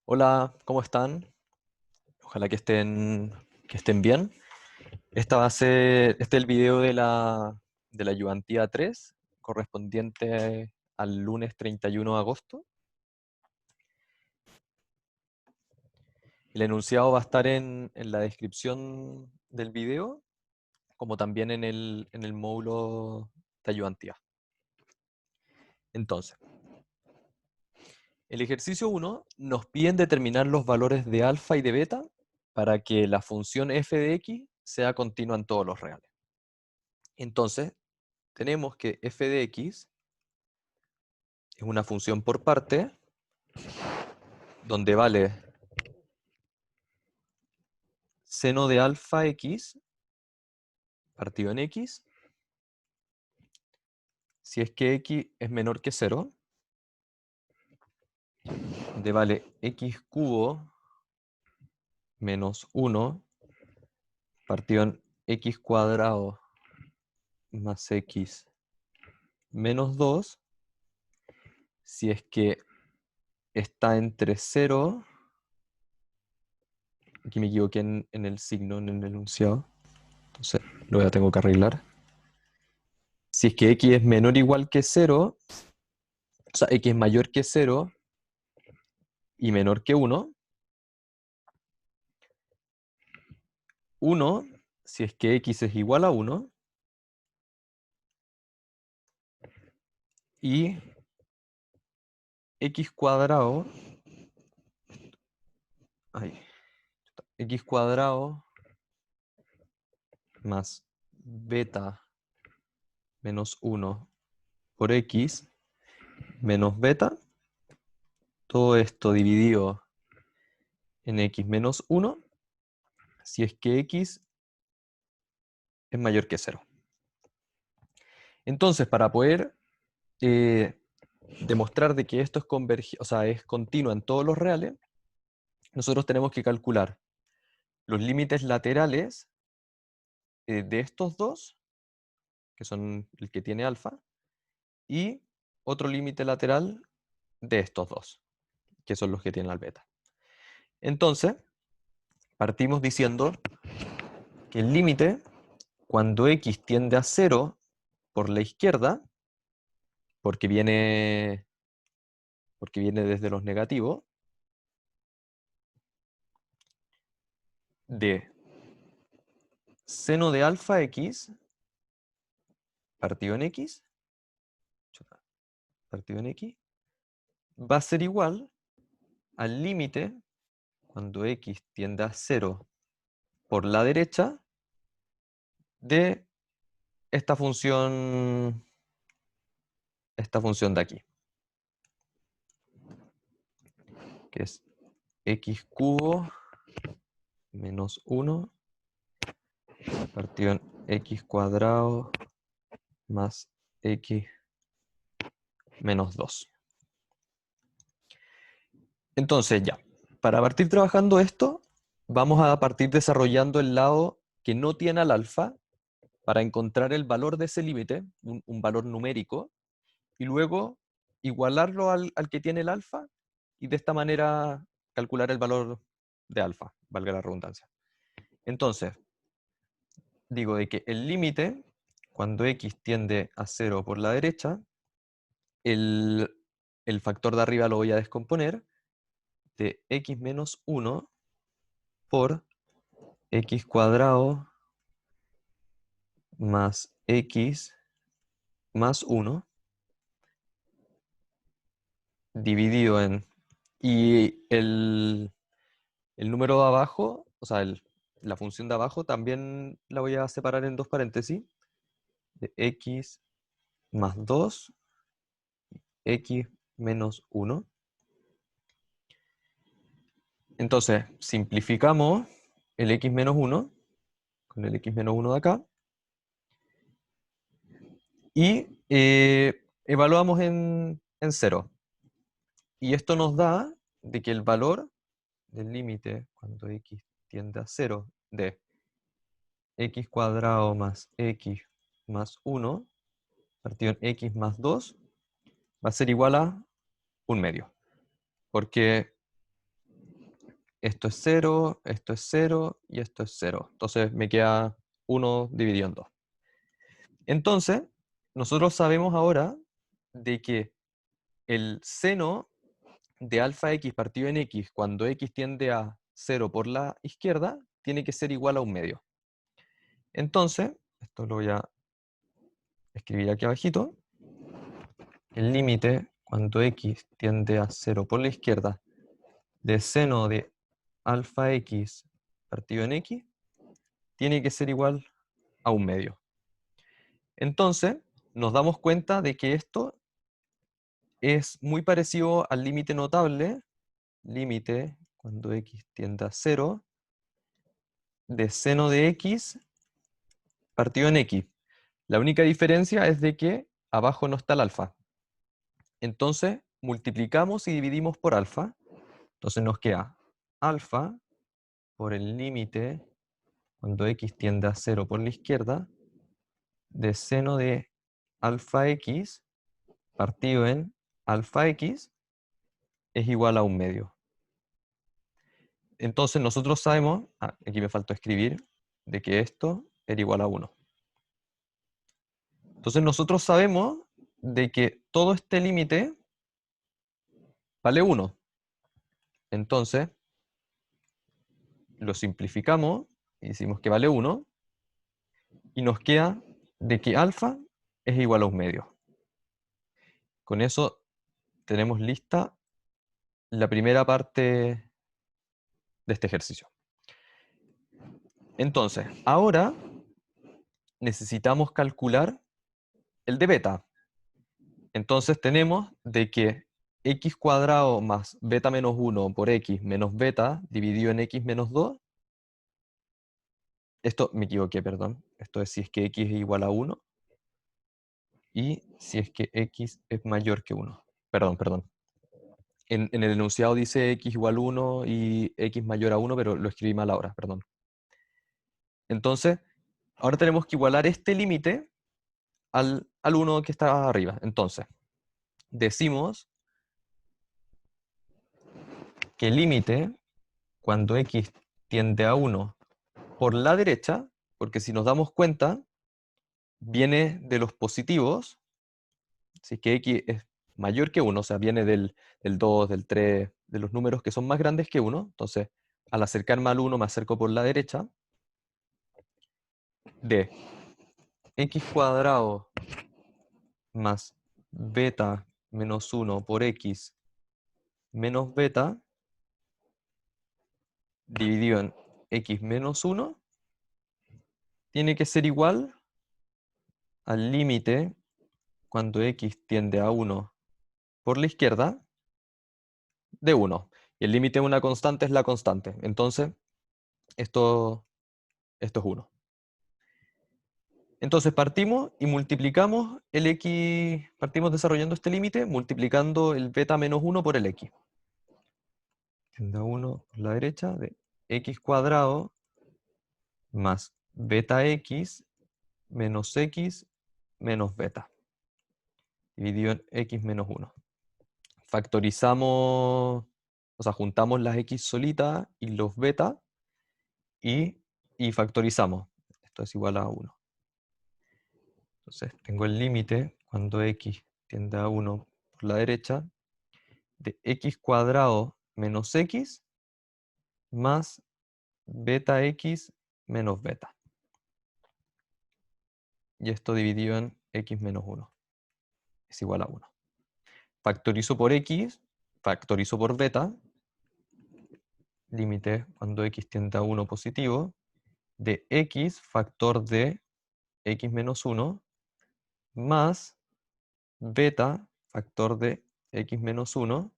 Hola, ¿cómo están? Ojalá que estén bien. Este es el video de la ayudantía 3, correspondiente al lunes 31 de agosto. El enunciado va a estar en la descripción del video, como también en el módulo de ayudantía. Entonces, el ejercicio 1 nos piden determinar los valores de alfa y de beta para que la función f de x sea continua en todos los reales. Entonces, tenemos que f de x es una función por parte donde vale seno de alfa x partido en x, si es que x es menor que 0, donde vale x cubo menos 1 partido en x cuadrado más x menos 2, si es que está entre 0, aquí me equivoqué en el signo, en el enunciado, entonces lo tengo que arreglar. Si es que x es menor o igual que 0, o sea, x es mayor que 0 y menor que 1, 1, si es que x es igual a 1, y x cuadrado, ay, x cuadrado más beta menos 1 por x menos beta, todo esto dividido en x menos 1, si es que x es mayor que 0. Entonces, para poder demostrar de que esto es continuo en todos los reales, nosotros tenemos que calcular los límites laterales de estos dos, que son el que tiene alfa, y otro límite lateral de estos dos, que son los que tienen al beta. Entonces, partimos diciendo que el límite, cuando x tiende a 0 por la izquierda, porque viene, porque viene desde los negativos, de seno de alfa x partido en x, partido en x, va a ser igual al límite cuando x tiende a 0 por la derecha de esta función de aquí, que es x cubo menos 1 partido en x cuadrado más x menos 2. Entonces ya, para partir trabajando esto, vamos a partir desarrollando el lado que no tiene al alfa para encontrar el valor de ese límite, un valor numérico, y luego igualarlo al que tiene el alfa y de esta manera calcular el valor de alfa, valga la redundancia. Entonces, digo de que el límite, cuando x tiende a 0 por la derecha, el, el factor de arriba lo voy a descomponer de x menos 1 por x cuadrado más x más 1 dividido en... Y el número de abajo, o sea, la función de abajo también la voy a separar en dos paréntesis, de x más 2, x menos 1. Entonces, simplificamos el x menos 1 con el x menos 1 de acá y evaluamos en 0. Y esto nos da de que el valor del límite cuando x tiende a 0 de x cuadrado más x más 1 partido en x más 2 va a ser igual a un medio. Porque esto es 0, esto es 0 y esto es 0. Entonces me queda 1 dividido en 2. Entonces, nosotros sabemos ahora de que el seno de alfa x partido en x cuando x tiende a 0 por la izquierda tiene que ser igual a 1/2. Entonces, esto lo voy a escribir aquí abajito. El límite cuando x tiende a 0 por la izquierda de seno de alfa x partido en x tiene que ser igual a 1/2. Entonces, nos damos cuenta de que esto es muy parecido al límite notable, límite cuando x tiende a 0, de seno de x partido en x. La única diferencia es de que abajo no está el alfa. Entonces, multiplicamos y dividimos por alfa. Entonces nos queda alfa por el límite cuando x tiende a 0 por la izquierda de seno de alfa x partido en alfa x es igual a 1/2. Entonces nosotros sabemos, aquí me faltó escribir, de que esto era igual a 1. Entonces nosotros sabemos de que todo este límite vale 1. Entonces lo simplificamos y decimos que vale 1 y nos queda de que alfa es igual a 1/2. Con eso tenemos lista la primera parte de este ejercicio. Entonces, ahora necesitamos calcular el de beta. Entonces tenemos de que x cuadrado más beta menos 1 por x menos beta dividido en x menos 2. Esto me equivoqué, perdón. Esto es si es que x es igual a 1 y si es que x es mayor que 1. Perdón, perdón. En el enunciado dice x igual a 1 y x mayor a 1, pero lo escribí mal ahora, perdón. Entonces, ahora tenemos que igualar este límite al 1 que está arriba. Entonces, decimos que el límite, cuando x tiende a 1 por la derecha, porque si nos damos cuenta, viene de los positivos, si es que x es mayor que 1, o sea, viene del 2, del 3, de los números que son más grandes que 1, entonces al acercarme al 1 me acerco por la derecha, de x cuadrado más beta menos 1 por x menos beta dividido en x menos 1 tiene que ser igual al límite cuando x tiende a 1 por la izquierda de 1. Y el límite de una constante es la constante. Entonces, esto es 1. Entonces partimos y multiplicamos el x, partimos desarrollando este límite, multiplicando el beta menos 1 por el x. Tiende a 1 por la derecha de x cuadrado más beta x menos x menos beta, dividido en x menos 1. Factorizamos, o sea, juntamos las x solitas y los beta y factorizamos. Esto es igual a 1. Entonces tengo el límite cuando x tiende a 1 por la derecha de x cuadrado menos x más beta x menos beta. Y esto dividido en x menos 1 es igual a 1. Factorizo por x, factorizo por beta, límite cuando x tiende a 1 positivo, de x factor de x menos 1 más beta factor de x menos 1,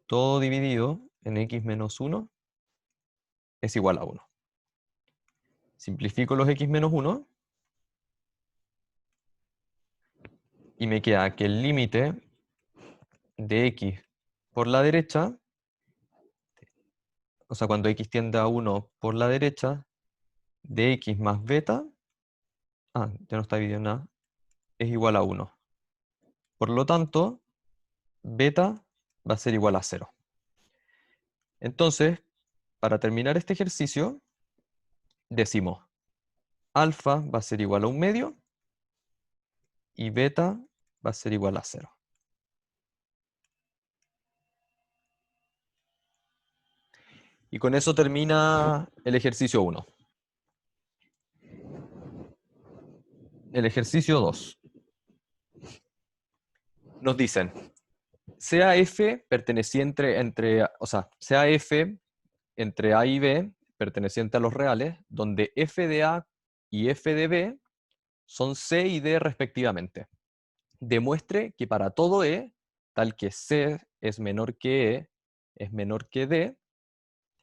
todo dividido en x menos 1 es igual a 1. Simplifico los x menos 1 y me queda que el límite de x por la derecha, o sea, cuando x tiende a 1 por la derecha, de x más beta, ya no está dividido en nada, es igual a 1. Por lo tanto, beta va a ser igual a 0. Entonces, para terminar este ejercicio, decimos alfa va a ser igual a 1/2 y beta va a ser igual a 0. Y con eso termina el ejercicio 1. El ejercicio 2. Nos dicen, sea f perteneciente o sea, sea f entre a y b perteneciente a los reales, donde f de a y f de b son c y d respectivamente. Demuestre que para todo e, tal que c es menor que e es menor que d,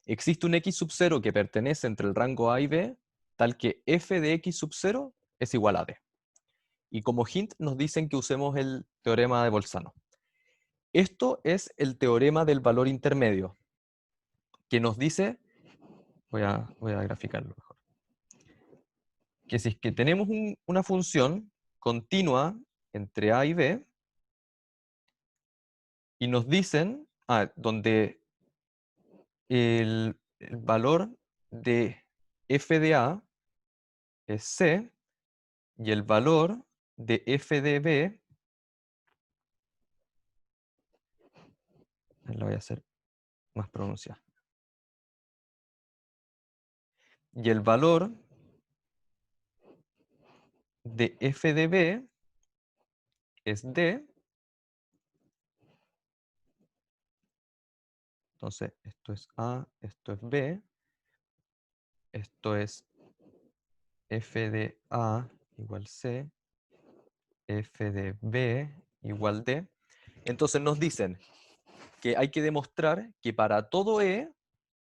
existe un x sub 0 que pertenece entre el rango a y b, tal que f de x sub 0 es igual a d. Y como hint nos dicen que usemos el teorema de Bolzano. Esto es el teorema del valor intermedio, que nos dice, voy a graficarlo mejor, que si es que tenemos una función continua entre a y b, y nos dicen, donde el valor de f de a es c, y el valor de f de b, lo voy a hacer más pronunciado, y el valor de f de b es d. Entonces, esto es A, esto es B, esto es f de A igual C, f de B igual D. Entonces nos dicen que hay que demostrar que para todo E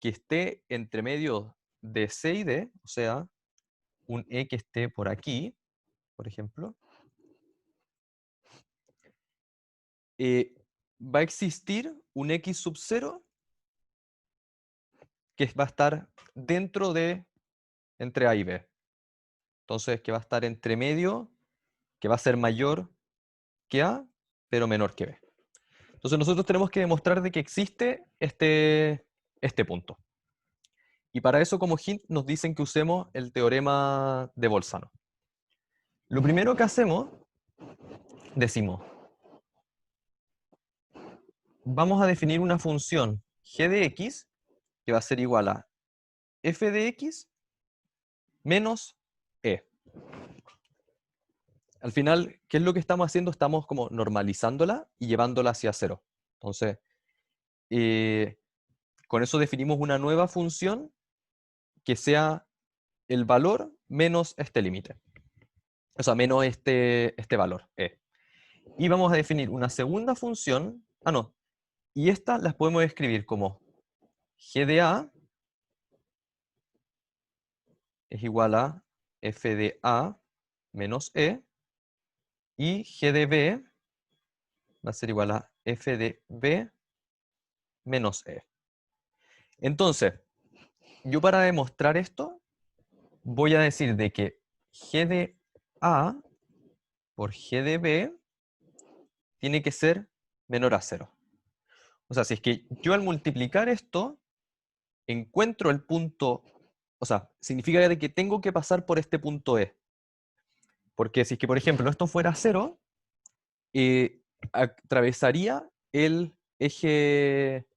que esté entre medio de C y D, o sea, un E que esté por aquí, por ejemplo, va a existir un X sub 0 que va a estar dentro de entre A y B. Entonces, que va a estar entre medio, que va a ser mayor que A, pero menor que B. Entonces nosotros tenemos que demostrar de que existe este punto. Y para eso como hint nos dicen que usemos el teorema de Bolzano. Lo primero que hacemos, decimos, vamos a definir una función g de x que va a ser igual a f de x menos e. Al final, ¿qué es lo que estamos haciendo? Estamos como normalizándola y llevándola hacia cero. Entonces, con eso definimos una nueva función que sea el valor menos este límite. O sea, menos este valor, e. Y vamos a definir una segunda función, no, y estas las podemos escribir como g de a es igual a f de a menos e, y g de b va a ser igual a f de b menos e. Entonces, yo para demostrar esto, voy a decir de que g de a por g de b tiene que ser menor a 0. O sea, si es que yo al multiplicar esto, encuentro el punto, o sea, significa de que tengo que pasar por este punto E. Porque si es que, por ejemplo, esto fuera 0, atravesaría el eje,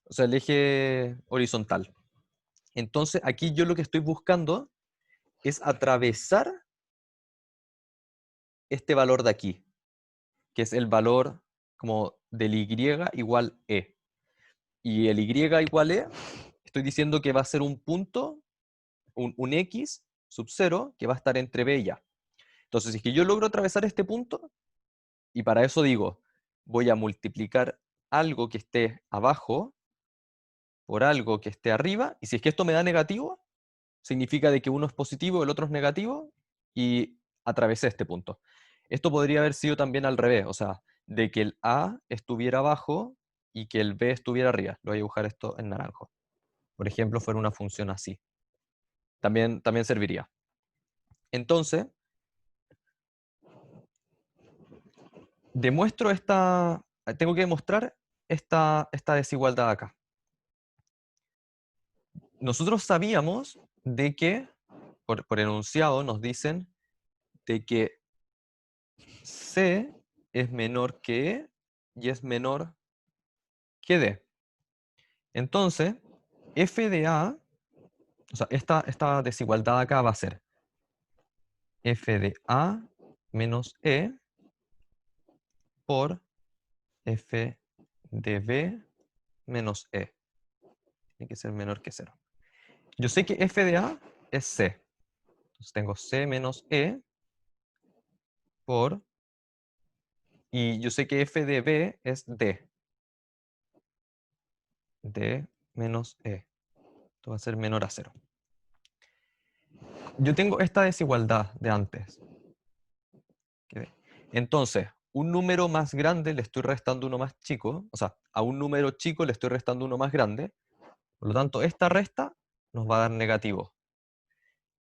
o sea, el eje horizontal. Entonces, aquí yo lo que estoy buscando es atravesar este valor de aquí, que es el valor como del Y igual E. Y el Y igual E, estoy diciendo que va a ser un punto, un X sub 0, que va a estar entre B y A. Entonces, si es que yo logro atravesar este punto, y para eso digo, voy a multiplicar algo que esté abajo por algo que esté arriba, y si es que esto me da negativo, significa de que uno es positivo, el otro es negativo, y atravesé este punto. Esto podría haber sido también al revés, o sea, de que el A estuviera abajo y que el B estuviera arriba. Lo voy a dibujar esto en naranjo. Por ejemplo, fuera una función así. También serviría. Entonces, tengo que demostrar esta desigualdad acá. nosotros sabíamos de que, por enunciado, nos dicen de que C es menor que E y es menor que D. Entonces, f de A, o sea, esta desigualdad acá va a ser f de A menos E por f de B menos E. Tiene que ser menor que 0. Yo sé que f de A es C. Entonces tengo C menos E por... Y yo sé que f de B es D. D menos E. Esto va a ser menor a 0. Yo tengo esta desigualdad de antes. Entonces, un número más grande le estoy restando uno más chico. O sea, a un número chico le estoy restando uno más grande. Por lo tanto, esta resta nos va a dar negativo.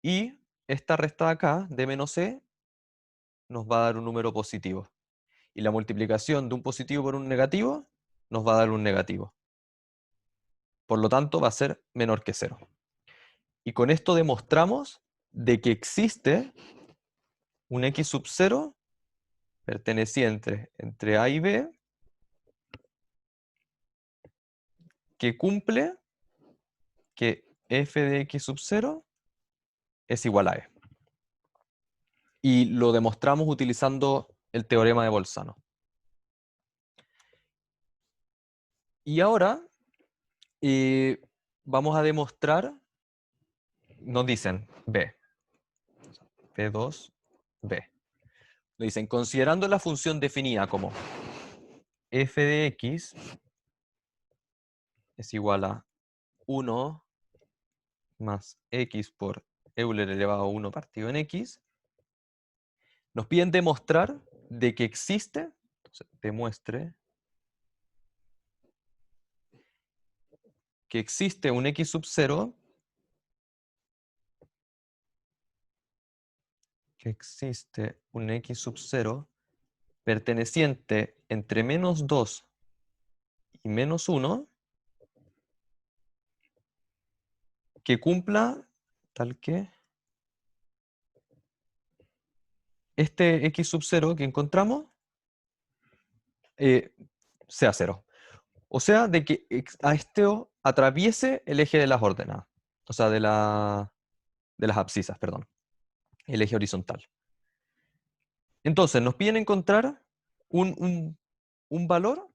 Y esta resta de acá, de menos E, nos va a dar un número positivo. Y la multiplicación de un positivo por un negativo nos va a dar un negativo. Por lo tanto, va a ser menor que 0. Y con esto demostramos de que existe un x sub 0 perteneciente entre A y B que cumple que f de x sub 0 es igual a E. Y lo demostramos utilizando el teorema de Bolzano. Y ahora vamos a demostrar, nos dicen B, P2, B. Nos dicen, considerando la función definida como f de x es igual a 1 más x por Euler elevado a 1 partido en x, nos piden demostrar de que existe, entonces, demuestre que existe un x sub 0 perteneciente entre menos 2 y menos 1 que cumpla tal que este x sub 0 que encontramos sea 0. O sea, de que a esto atraviese el eje de las ordenadas. O sea, de las abscisas, perdón. El eje horizontal. Entonces, nos piden encontrar un valor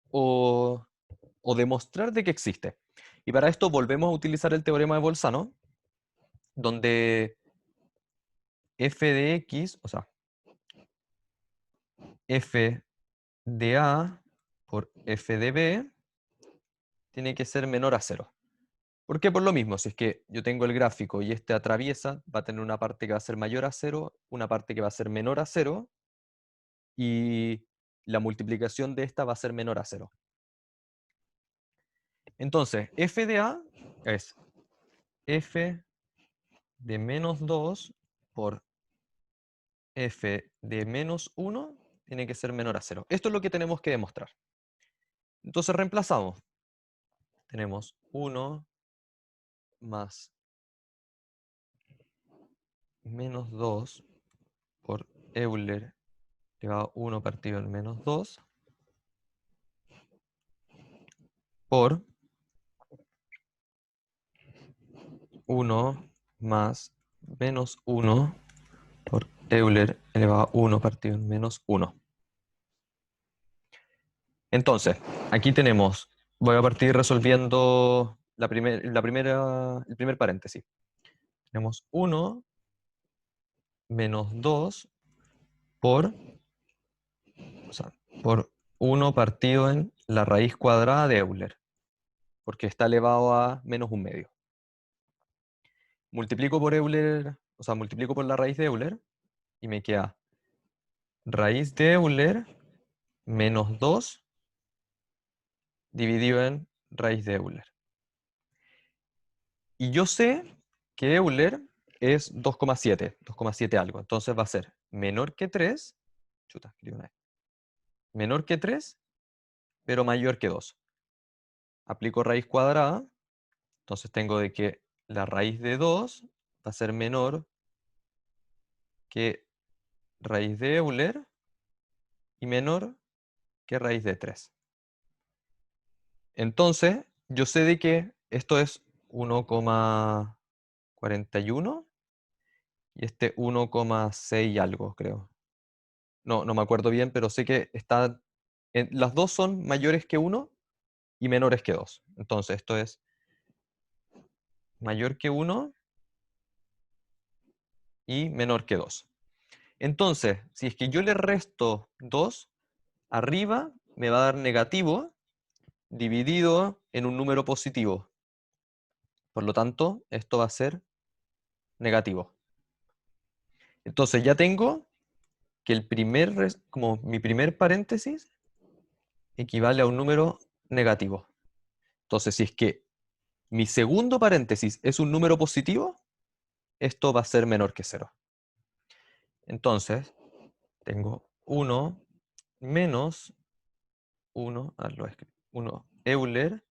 o demostrar de que existe. Y para esto volvemos a utilizar el teorema de Bolzano, donde f de x, o sea, f de A por f de B tiene que ser menor a 0. ¿Por qué? Por lo mismo, si es que yo tengo el gráfico y este atraviesa, va a tener una parte que va a ser mayor a 0, una parte que va a ser menor a 0, y la multiplicación de esta va a ser menor a 0. Entonces, f de A es f de menos 2 por f de menos 1 tiene que ser menor a 0. Esto es lo que tenemos que demostrar. Entonces reemplazamos. Tenemos 1 más menos 2 por Euler elevado a 1 partido en menos 2 por 1 más menos 1 por Euler elevado a 1 partido en menos 1. Entonces, aquí tenemos, voy a partir resolviendo el primer paréntesis. Tenemos 1 menos 2 por, o sea, por 1 partido en la raíz cuadrada de Euler, porque está elevado a menos un medio. Multiplico por Euler, o sea, multiplico por la raíz de Euler, y me queda raíz de Euler menos 2 dividido en raíz de Euler. Y yo sé que Euler es 2,7 algo. Entonces va a ser menor que 3, chuta, escribí una vez, menor que 3, pero mayor que 2. Aplico raíz cuadrada Entonces tengo de que la raíz de 2 va a ser menor que raíz de Euler y menor que raíz de 3. Entonces, yo sé de que esto es 1,41 y este 1,6 algo, creo. No me acuerdo bien, pero sé que las dos son mayores que 1 y menores que 2. Entonces, esto es mayor que 1 y menor que 2. Entonces, si es que yo le resto 2, arriba me va a dar negativo dividido en un número positivo. Por lo tanto, esto va a ser negativo. Entonces ya tengo que como mi primer paréntesis equivale a un número negativo. Entonces, si es que mi segundo paréntesis es un número positivo, esto va a ser menor que 0. Entonces, tengo 1 menos 1, 1 Euler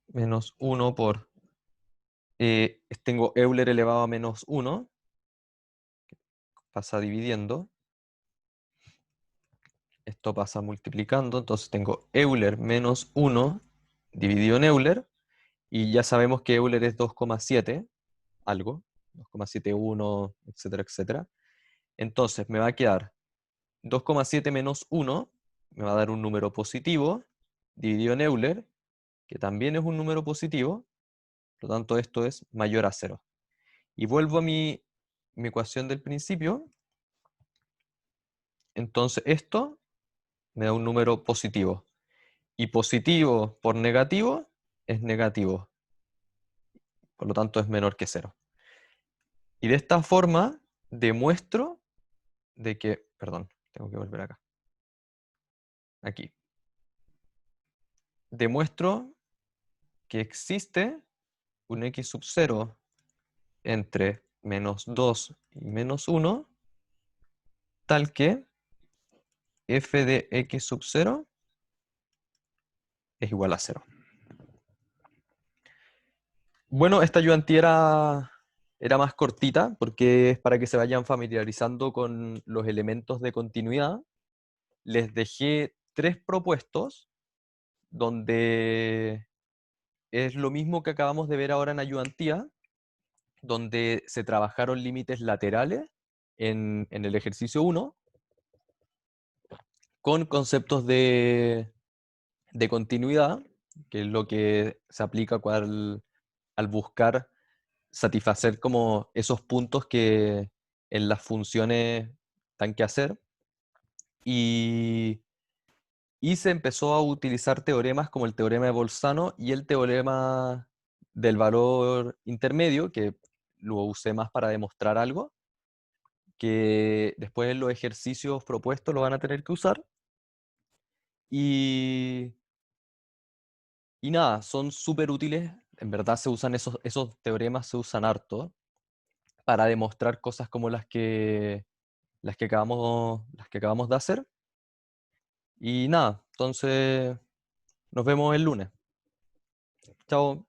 menos 1 por, tengo Euler elevado a menos 1, pasa dividiendo, esto pasa multiplicando, entonces tengo Euler menos 1 dividido en Euler, y ya sabemos que Euler es 2,7 algo, 2,71, etcétera, etcétera. Entonces me va a quedar 2,7 menos 1, me va a dar un número positivo, dividido en Euler, que también es un número positivo, por lo tanto esto es mayor a 0. Y vuelvo a mi ecuación del principio, entonces esto me da un número positivo. Y positivo por negativo es negativo, por lo tanto es menor que 0. Y de esta forma demuestro de que, perdón, tengo que volver acá, aquí. Demuestro que existe un x sub 0 entre menos 2 y menos 1, tal que f de x sub 0 es igual a 0. Bueno, esta ayudantía era más cortita porque es para que se vayan familiarizando con los elementos de continuidad. Les dejé 3 propuestos donde es lo mismo que acabamos de ver ahora en ayudantía, donde se trabajaron límites laterales en el ejercicio 1 con conceptos de continuidad, que es lo que se aplica al buscar satisfacer como esos puntos que en las funciones dan que hacer. Y, y se empezó a utilizar teoremas como el teorema de Bolzano y el teorema del valor intermedio, que lo usé más para demostrar algo, que después en los ejercicios propuestos lo van a tener que usar. Y, y nada, son súper útiles. En verdad se usan esos teoremas, se usan harto para demostrar cosas como las que acabamos de hacer. Y nada, entonces nos vemos el lunes. Chao.